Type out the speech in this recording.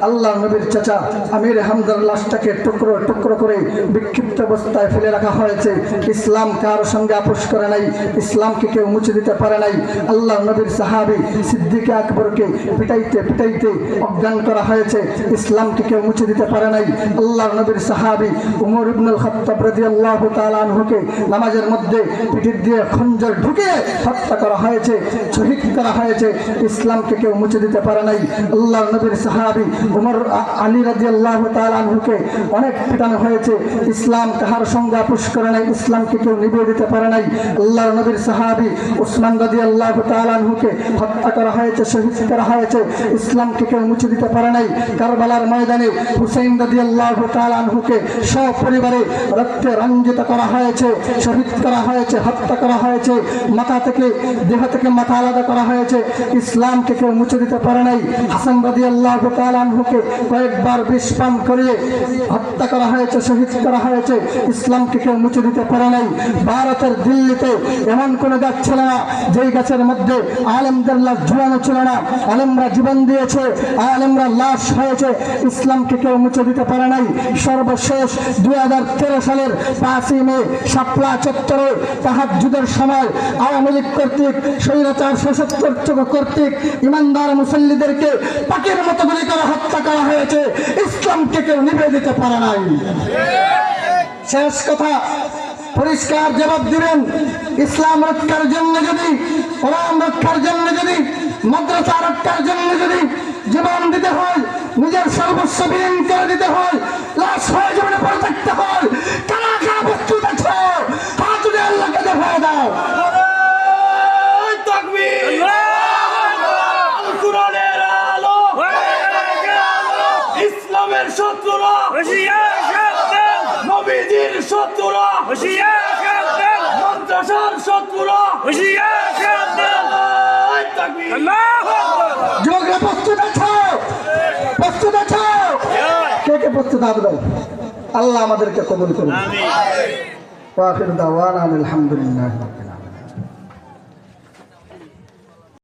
আল্লাহ নবীর চাচা আমির হামজার লাশটাকে টুকরো টুকরো করে বিক্ষিপ্ত অবস্থায় ফেলে রাখা হয়েছে। ইসলাম কার সঙ্গে আপোষ করে নাই, ইসলামকে কেউ মুছে দিতে পারে নাই। আল্লাহ নবীর সাহাবী সিদ্দিক আকবরকে পিটাইতে পিটাইতে অজ্ঞান করা হয়েছে, ইসলামকে কেউ মুছে দিতে পারে নাই। আল্লাহ নবীর সাহাবী উমর ইবনুল খাত্তাব রাদিয়াল্লাহু তাআলা আনহুকে নামাজের মধ্যে পিঠ দিয়ে খঞ্জর ঢুকিয়ে হত্যা করা হয়েছে, শহীদ করা হয়েছে, ইসলামকে কেউ মুছে দিতে পারে নাই। আল্লাহ নবীর সাহাবী উমর আলী রাদিয়াল্লাহু তাআলা আনহুকে অনেক পিটানো হয়েছে, ইসলাম কাহার সঙ্গে আপোষ করে নাই, ইসলামকে কেউ নিভিয়ে দিতে পারে নাই। আল্লাহ নবীর সাহাবী উসমান রাদিয়াল্লাহু তাআলা আনহুকে হত্যা করা হয়েছে, শহীদ করা হয়েছে, ইসলামকে কেউ মুছে দিতে পারে নাই। কারবালার ময়দানে হুসাইন রাদিয়াল্লাহু তাআলা আনহুকে সপরিবারে রক্তে রঞ্জিত করা হয়েছে, শহীদ করা হয়েছে, হত্যা করা হয়েছে, মাথা থেকে দেহ থেকে মাথা আলাদা করা হয়েছে, ইসলামকে কেউ মুছে দিতে পারে নাই। হাসান রাদিয়াল্লাহু তাআলা আনহুকে কয়েকবার বিষ পান করিয়ে হত্যা করা হয়েছে, শহীদ করা হয়েছে, ইসলামকে কেউ মুছে দিতে পারে নাই। ভারতের দিল্লিতে এমন কোনো গাছ ছিল না যেই গাছের মধ্যে আলেমদের লাশ ঝুলানো ছিল না, আলেমরা জীবন দিয়েছে, আলেমরা লাশ হয়েছে, ইসলামকে কেউ মুছে দিতে পারে নাই। সর্বশেষ 2013 সালের 5ই মে শাপলা চত্বরে তাহাজ্জুদের সময় আওয়ামী লীগ কর্তৃক স্বৈরাচার শাসক কর্তৃক ইমানদার মুসল্লিদেরকে পাখির মতো গুলি করে হত্যা করা হয়েছে, ইসলামকে কেউ নিভে দিতে পারে নাই। শেষ কথা, পরিষ্কার জবাব দিবেন, ইসলাম রক্ষার জন্য যদি, কোরআন রক্ষার জন্য যদি, মাদ্রাসা রক্ষার জন্য যদি জীবন দিতে হয়, নিজের সর্বস্ব বিলীন করে দিতে হয়, লাশ হয়ে জীবনে পড়ে থাকতে হয়, কারা কারা প্রস্তুত আছো? হাত তুলে আল্লাহকে দেখায় দাও। ইসলামের শত্রুরা, নবীজির শত্রুরা, মাদ্রাসার শত্রুরা, যুবকরা প্রস্তুত আছো? প্রস্তুত আছো? কে কে প্রস্তুত আছেন? আল্লাহ আমাদেরকে কবুল করুন। ওয়া আখির দাওয়ানা আলহামদুলিল্লাহ।